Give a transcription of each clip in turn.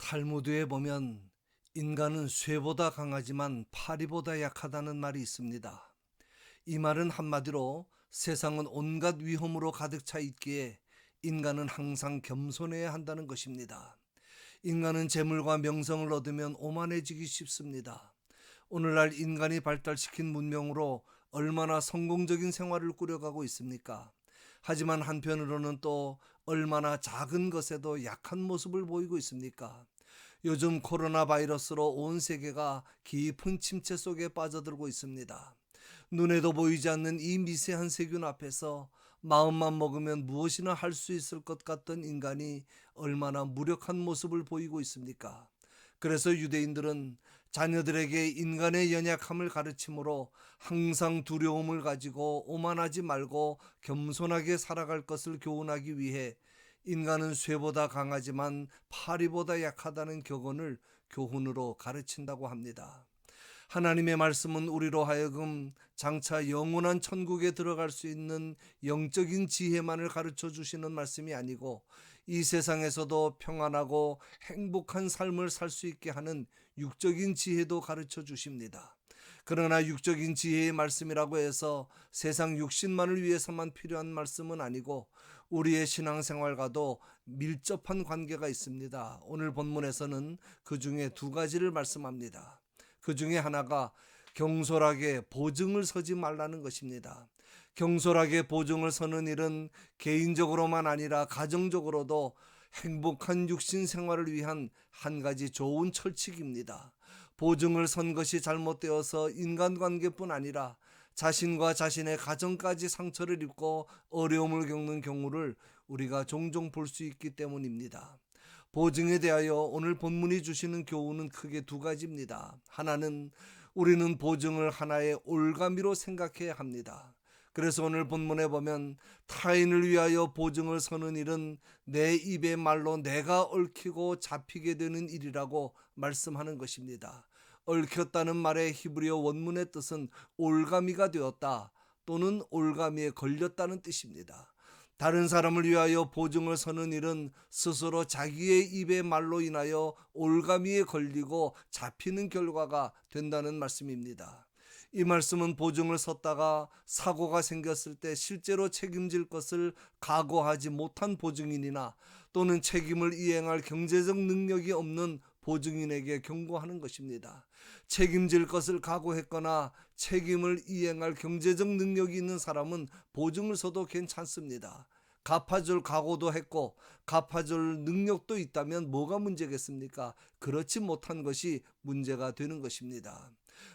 탈무드에 보면 인간은 쇠보다 강하지만 파리보다 약하다는 말이 있습니다. 이 말은 한마디로 세상은 온갖 위험으로 가득 차 있기에 인간은 항상 겸손해야 한다는 것입니다. 인간은 재물과 명성을 얻으면 오만해지기 쉽습니다. 오늘날 인간이 발달시킨 문명으로 얼마나 성공적인 생활을 꾸려가고 있습니까? 하지만 한편으로는 또 얼마나 작은 것에도 약한 모습을 보이고 있습니까? 요즘 코로나 바이러스로 온 세계가 깊은 침체 속에 빠져들고 있습니다. 눈에도 보이지 않는 이 미세한 세균 앞에서 마음만 먹으면 무엇이나 할 수 있을 것 같던 인간이 얼마나 무력한 모습을 보이고 있습니까? 그래서 유대인들은 자녀들에게 인간의 연약함을 가르침으로 항상 두려움을 가지고 오만하지 말고 겸손하게 살아갈 것을 교훈하기 위해 인간은 쇠보다 강하지만 파리보다 약하다는 격언을 교훈으로 가르친다고 합니다. 하나님의 말씀은 우리로 하여금 장차 영원한 천국에 들어갈 수 있는 영적인 지혜만을 가르쳐 주시는 말씀이 아니고 이 세상에서도 평안하고 행복한 삶을 살 수 있게 하는 육적인 지혜도 가르쳐 주십니다. 그러나 육적인 지혜의 말씀이라고 해서 세상 육신만을 위해서만 필요한 말씀은 아니고 우리의 신앙생활과도 밀접한 관계가 있습니다. 오늘 본문에서는 그 중에 두 가지를 말씀합니다. 그 중에 하나가 경솔하게 보증을 서지 말라는 것입니다. 경솔하게 보증을 서는 일은 개인적으로만 아니라 가정적으로도 행복한 육신 생활을 위한 한 가지 좋은 철칙입니다. 보증을 선 것이 잘못되어서 인간관계뿐 아니라 자신과 자신의 가정까지 상처를 입고 어려움을 겪는 경우를 우리가 종종 볼 수 있기 때문입니다. 보증에 대하여 오늘 본문이 주시는 교훈은 크게 두 가지입니다. 하나는 우리는 보증을 하나의 올가미로 생각해야 합니다. 그래서 오늘 본문에 보면 타인을 위하여 보증을 서는 일은 내 입의 말로 내가 얽히고 잡히게 되는 일이라고 말씀하는 것입니다. 얽혔다는 말의 히브리어 원문의 뜻은 올가미가 되었다 또는 올가미에 걸렸다는 뜻입니다. 다른 사람을 위하여 보증을 서는 일은 스스로 자기의 입의 말로 인하여 올가미에 걸리고 잡히는 결과가 된다는 말씀입니다. 이 말씀은 보증을 섰다가 사고가 생겼을 때 실제로 책임질 것을 각오하지 못한 보증인이나 또는 책임을 이행할 경제적 능력이 없는 보증인에게 경고하는 것입니다. 책임질 것을 각오했거나 책임을 이행할 경제적 능력이 있는 사람은 보증을 서도 괜찮습니다. 갚아줄 각오도 했고 갚아줄 능력도 있다면 뭐가 문제겠습니까? 그렇지 못한 것이 문제가 되는 것입니다.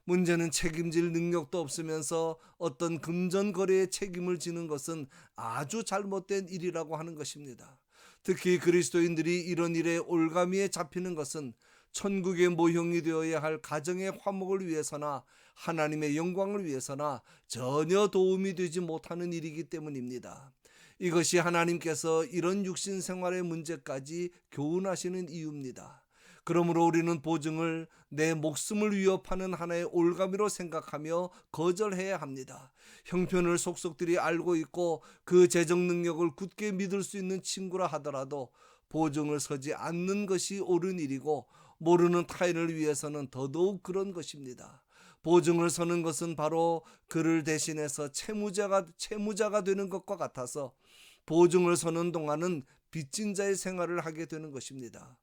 문제는 책임질 능력도 없으면서 어떤 금전거래에 책임을 지는 것은 아주 잘못된 일이라고 하는 것입니다. 특히 그리스도인들이 이런 일에 올가미에 잡히는 것은 천국의 모형이 되어야 할 가정의 화목을 위해서나 하나님의 영광을 위해서나 전혀 도움이 되지 못하는 일이기 때문입니다. 이것이 하나님께서 이런 육신 생활의 문제까지 교훈하시는 이유입니다. 그러므로 우리는 보증을 내 목숨을 위협하는 하나의 올가미로 생각하며 거절해야 합니다. 형편을 속속들이 알고 있고 그 재정 능력을 굳게 믿을 수 있는 친구라 하더라도 보증을 서지 않는 것이 옳은 일이고 모르는 타인을 위해서는 더더욱 그런 것입니다. 보증을 서는 것은 바로 그를 대신해서 채무자가 되는 것과 같아서 보증을 서는 동안은 빚진 자의 생활을 하게 되는 것입니다.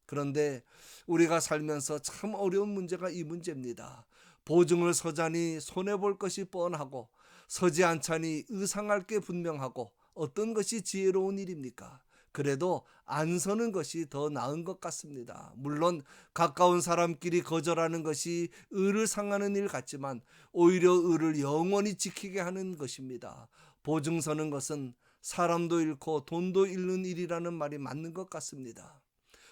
그런데 우리가 살면서 참 어려운 문제가 이 문제입니다. 보증을 서자니 손해볼 것이 뻔하고 서지 않자니 의상할 게 분명하고 어떤 것이 지혜로운 일입니까? 그래도 안 서는 것이 더 나은 것 같습니다. 물론 가까운 사람끼리 거절하는 것이 의를 상하는 일 같지만 오히려 의를 영원히 지키게 하는 것입니다. 보증 서는 것은 사람도 잃고 돈도 잃는 일이라는 말이 맞는 것 같습니다.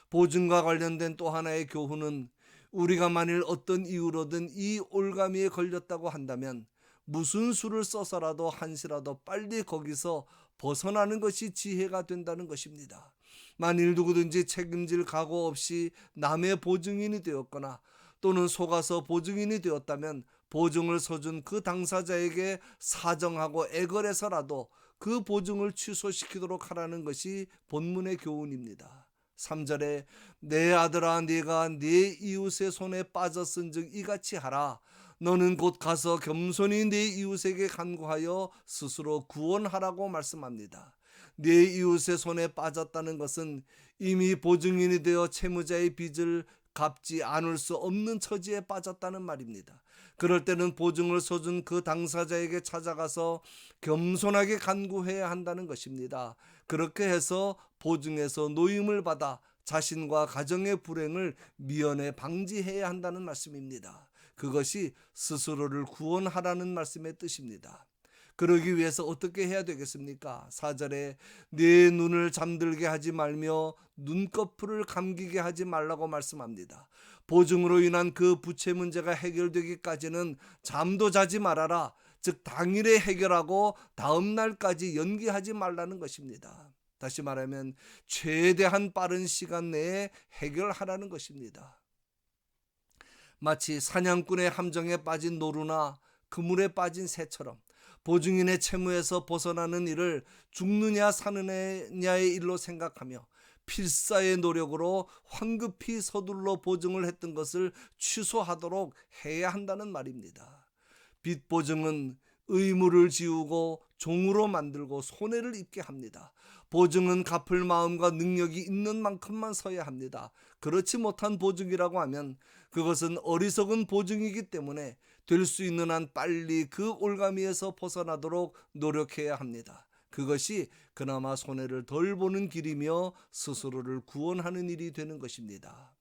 보증과 관련된 또 하나의 교훈은 우리가 만일 어떤 이유로든 이 올가미에 걸렸다고 한다면 무슨 수를 써서라도 한시라도 빨리 거기서 벗어나는 것이 지혜가 된다는 것입니다. 만일 누구든지 책임질 각오 없이 남의 보증인이 되었거나 또는 속아서 보증인이 되었다면 보증을 서준 그 당사자에게 사정하고 애걸해서라도 그 보증을 취소시키도록 하라는 것이 본문의 교훈입니다. 3절에 내 아들아 네가 네 이웃의 손에 빠졌은즉 이같이 하라. 너는 곧 가서 겸손히 네 이웃에게 간구하여 스스로 구원하라고 말씀합니다. 네 이웃의 손에 빠졌다는 것은 이미 보증인이 되어 채무자의 빚을 갚지 않을 수 없는 처지에 빠졌다는 말입니다. 그럴 때는 보증을 서준 그 당사자에게 찾아가서 겸손하게 간구해야 한다는 것입니다. 그렇게 해서 보증에서 노임을 받아 자신과 가정의 불행을 미연에 방지해야 한다는 말씀입니다. 그것이 스스로를 구원하라는 말씀의 뜻입니다. 그러기 위해서 어떻게 해야 되겠습니까? 4절에 네 눈을 잠들게 하지 말며 눈꺼풀을 감기게 하지 말라고 말씀합니다. 보증으로 인한 그 부채 문제가 해결되기까지는 잠도 자지 말아라. 즉 당일에 해결하고 다음 날까지 연기하지 말라는 것입니다. 다시 말하면 최대한 빠른 시간 내에 해결하라는 것입니다. 마치 사냥꾼의 함정에 빠진 노루나 그물에 빠진 새처럼 보증인의 채무에서 벗어나는 일을 죽느냐 사느냐의 일로 생각하며 필사의 노력으로 황급히 서둘러 보증을 했던 것을 취소하도록 해야 한다는 말입니다. 빚 보증은 의무를 지우고 종으로 만들고 손해를 입게 합니다. 보증은 갚을 마음과 능력이 있는 만큼만 서야 합니다. 그렇지 못한 보증이라고 하면 그것은 어리석은 보증이기 때문에 될 수 있는 한 빨리 그 올가미에서 벗어나도록 노력해야 합니다. 그것이 그나마 손해를 덜 보는 길이며 스스로를 구원하는 일이 되는 것입니다.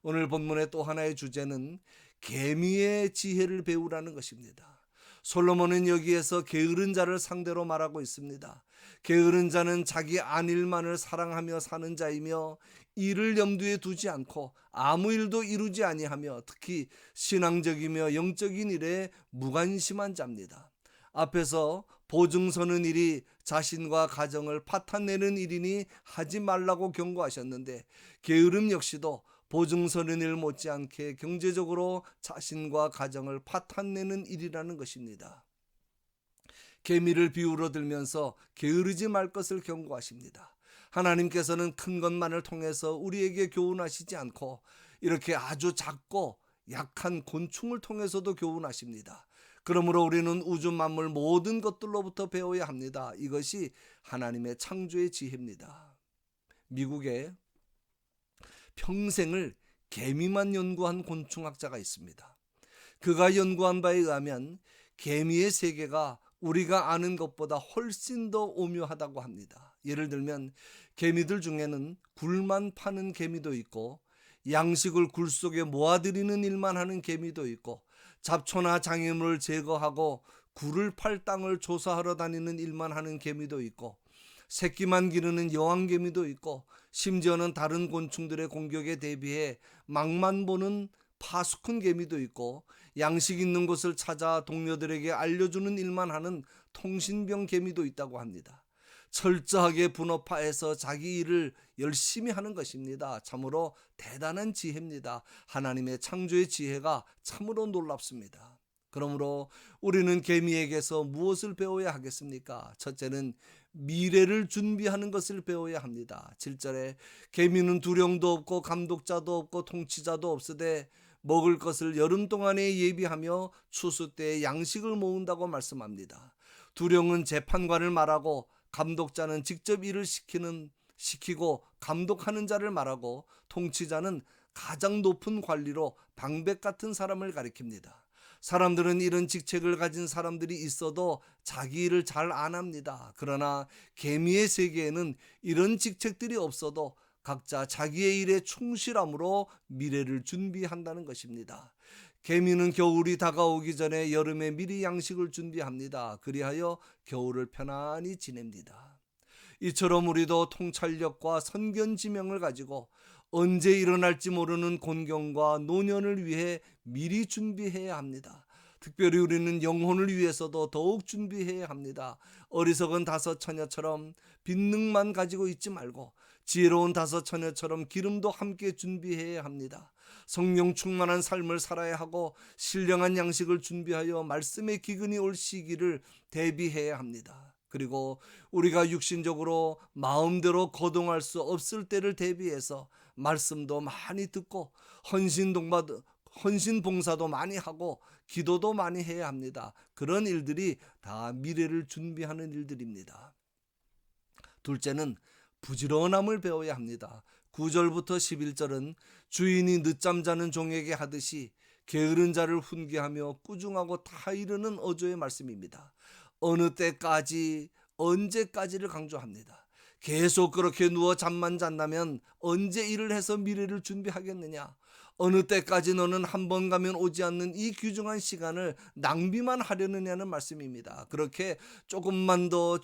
오늘 본문의 또 하나의 주제는 계미의 지혜를 배우라는 것입니다. 솔로몬은 여기에서 게으른 자를 상대로 말하고 있습니다. 게으른 자는 자기 안일만을 사랑하며 사는 자이며 일을 염두에 두지 않고 아무 일도 이루지 아니하며 특히 신앙적이며 영적인 일에 무관심한 자입니다. 앞에서 보증 서는 일이 자신과 가정을 파탄내는 일이니 하지 말라고 경고하셨는데 게으름 역시도 보증 서는 일 못지않게 경제적으로 자신과 가정을 파탄내는 일이라는 것입니다. 개미를 비유로 들면서 게으르지 말 것을 경고하십니다. 하나님께서는 큰 것만을 통해서 우리에게 교훈하시지 않고 이렇게 아주 작고 약한 곤충을 통해서도 교훈하십니다. 그러므로 우리는 우주 만물 모든 것들로부터 배워야 합니다. 이것이 하나님의 창조의 지혜입니다. 미국에 평생을 개미만 연구한 곤충학자가 있습니다. 그가 연구한 바에 의하면 개미의 세계가 우리가 아는 것보다 훨씬 더 오묘하다고 합니다. 예를 들면 개미들 중에는 굴만 파는 개미도 있고 양식을 굴 속에 모아들이는 일만 하는 개미도 있고 잡초나 장애물을 제거하고 굴을 팔 땅을 조사하러 다니는 일만 하는 개미도 있고 새끼만 기르는 여왕개미도 있고 심지어는 다른 곤충들의 공격에 대비해 막만 보는 파수꾼 개미도 있고 양식 있는 곳을 찾아 동료들에게 알려주는 일만 하는 통신병 개미도 있다고 합니다. 철저하게 분업화해서 자기 일을 열심히 하는 것입니다. 참으로 대단한 지혜입니다. 하나님의 창조의 지혜가 참으로 놀랍습니다. 그러므로 우리는 개미에게서 무엇을 배워야 하겠습니까? 첫째는 미래를 준비하는 것을 배워야 합니다. 7절에 개미는 두령도 없고 감독자도 없고 통치자도 없으되 먹을 것을 여름 동안에 예비하며 추수 때에 양식을 모은다고 말씀합니다. 두령은 재판관을 말하고 감독자는 직접 일을 시키고 감독하는 자를 말하고 통치자는 가장 높은 관리로 방백 같은 사람을 가리킵니다. 사람들은 이런 직책을 가진 사람들이 있어도 자기 일을 잘 안 합니다. 그러나 개미의 세계에는 이런 직책들이 없어도 각자 자기의 일에 충실함으로 미래를 준비한다는 것입니다. 개미는 겨울이 다가오기 전에 여름에 미리 양식을 준비합니다. 그리하여 겨울을 편안히 지냅니다. 이처럼 우리도 통찰력과 선견지명을 가지고 언제 일어날지 모르는 곤경과 노년을 위해 미리 준비해야 합니다. 특별히 우리는 영혼을 위해서도 더욱 준비해야 합니다. 어리석은 다섯 처녀처럼 빈능만 가지고 있지 말고 지혜로운 다섯 처녀처럼 기름도 함께 준비해야 합니다. 성령 충만한 삶을 살아야 하고 신령한 양식을 준비하여 말씀의 기근이 올 시기를 대비해야 합니다. 그리고 우리가 육신적으로 마음대로 거동할 수 없을 때를 대비해서 말씀도 많이 듣고 헌신 봉사도 많이 하고 기도도 많이 해야 합니다. 그런 일들이 다 미래를 준비하는 일들입니다. 둘째는 부지런함을 배워야 합니다. 9절부터 11절은 주인이 늦잠 자는 종에게 하듯이 게으른 자를 훈계하며 꾸중하고 다 이르는 어조의 말씀입니다. 어느 때까지, 언제까지를 강조합니다. 계속 그렇게 누워 잠만 잔다면 언제 일을 해서 미래를 준비하겠느냐? 어느 때까지 너는 한 번 가면 오지 않는 이 귀중한 시간을 낭비만 하려느냐는 말씀입니다. 그렇게 조금만 더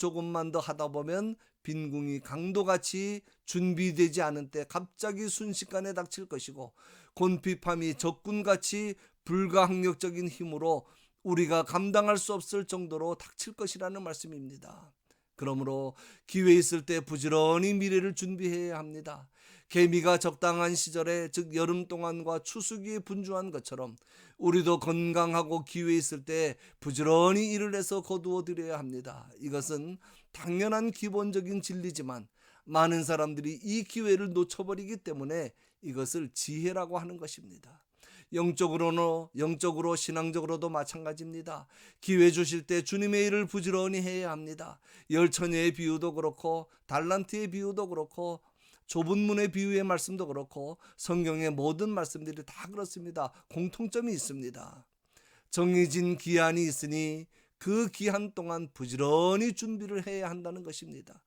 하다 보면 빈궁이 강도같이 준비되지 않은 때 갑자기 순식간에 닥칠 것이고, 곤핍함이 적군같이 불가항력적인 힘으로 우리가 감당할 수 없을 정도로 닥칠 것이라는 말씀입니다. 그러므로 기회 있을 때 부지런히 미래를 준비해야 합니다. 개미가 적당한 시절에, 즉 여름 동안과 추수기에 분주한 것처럼 우리도 건강하고 기회 있을 때 부지런히 일을 해서 거두어 드려야 합니다. 이것은 당연한 기본적인 진리지만 많은 사람들이 이 기회를 놓쳐버리기 때문에 이것을 지혜라고 하는 것입니다. 영적으로 신앙적으로도 마찬가지입니다. 기회 주실 때 주님의 일을 부지런히 해야 합니다. 열처녀의 비유도 그렇고 달란트의 비유도 그렇고 좁은 문의 비유의 말씀도 그렇고 성경의 모든 말씀들이 다 그렇습니다. 공통점이 있습니다. 정해진 기한이 있으니 그 기한 동안 부지런히 준비를 해야 한다는 것입니다.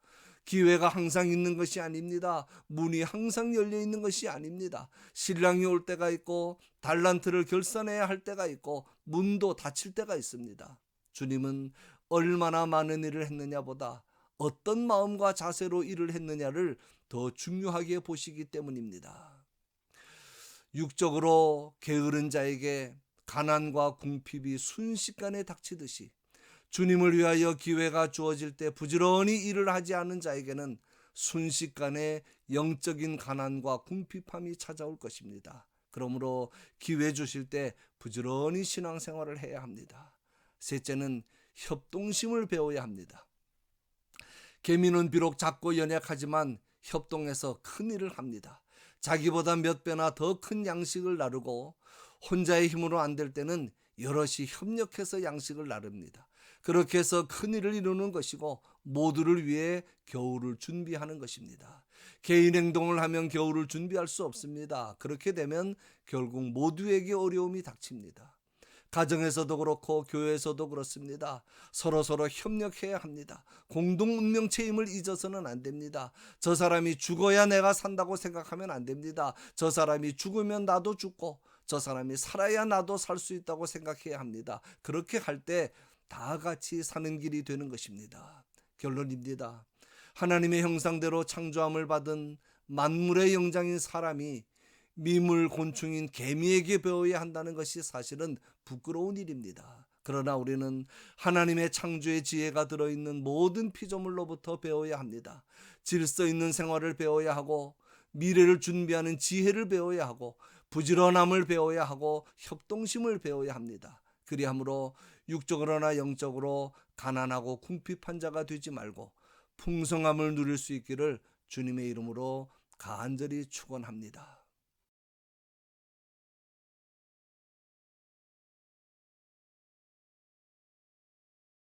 기회가 항상 있는 것이 아닙니다. 문이 항상 열려 있는 것이 아닙니다. 신랑이 올 때가 있고 달란트를 결산해야 할 때가 있고 문도 닫힐 때가 있습니다. 주님은 얼마나 많은 일을 했느냐보다 어떤 마음과 자세로 일을 했느냐를 더 중요하게 보시기 때문입니다. 육적으로 게으른 자에게 가난과 궁핍이 순식간에 닥치듯이 주님을 위하여 기회가 주어질 때 부지런히 일을 하지 않은 자에게는 순식간에 영적인 가난과 궁핍함이 찾아올 것입니다. 그러므로 기회 주실 때 부지런히 신앙생활을 해야 합니다. 셋째는 협동심을 배워야 합니다. 개미는 비록 작고 연약하지만 협동해서 큰 일을 합니다. 자기보다 몇 배나 더 큰 양식을 나르고 혼자의 힘으로 안 될 때는 여럿이 협력해서 양식을 나릅니다. 그렇게 해서 큰 일을 이루는 것이고 모두를 위해 겨울을 준비하는 것입니다. 개인 행동을 하면 겨울을 준비할 수 없습니다. 그렇게 되면 결국 모두에게 어려움이 닥칩니다. 가정에서도 그렇고 교회에서도 그렇습니다. 서로 협력해야 합니다. 공동 운명체임을 잊어서는 안 됩니다. 저 사람이 죽어야 내가 산다고 생각하면 안 됩니다. 저 사람이 죽으면 나도 죽고 저 사람이 살아야 나도 살 수 있다고 생각해야 합니다. 그렇게 할 때 다 같이 사는 길이 되는 것입니다. 결론입니다. 하나님의 형상대로 창조함을 받은 만물의 영장인 사람이 미물 곤충인 개미에게 배워야 한다는 것이 사실은 부끄러운 일입니다. 그러나 우리는 하나님의 창조의 지혜가 들어있는 모든 피조물로부터 배워야 합니다. 질서 있는 생활을 배워야 하고 미래를 준비하는 지혜를 배워야 하고 부지런함을 배워야 하고 협동심을 배워야 합니다. 그리함으로 육적으로나 영적으로 가난하고 궁핍한 자가 되지 말고 풍성함을 누릴 수 있기를 주님의 이름으로 간절히 축원합니다.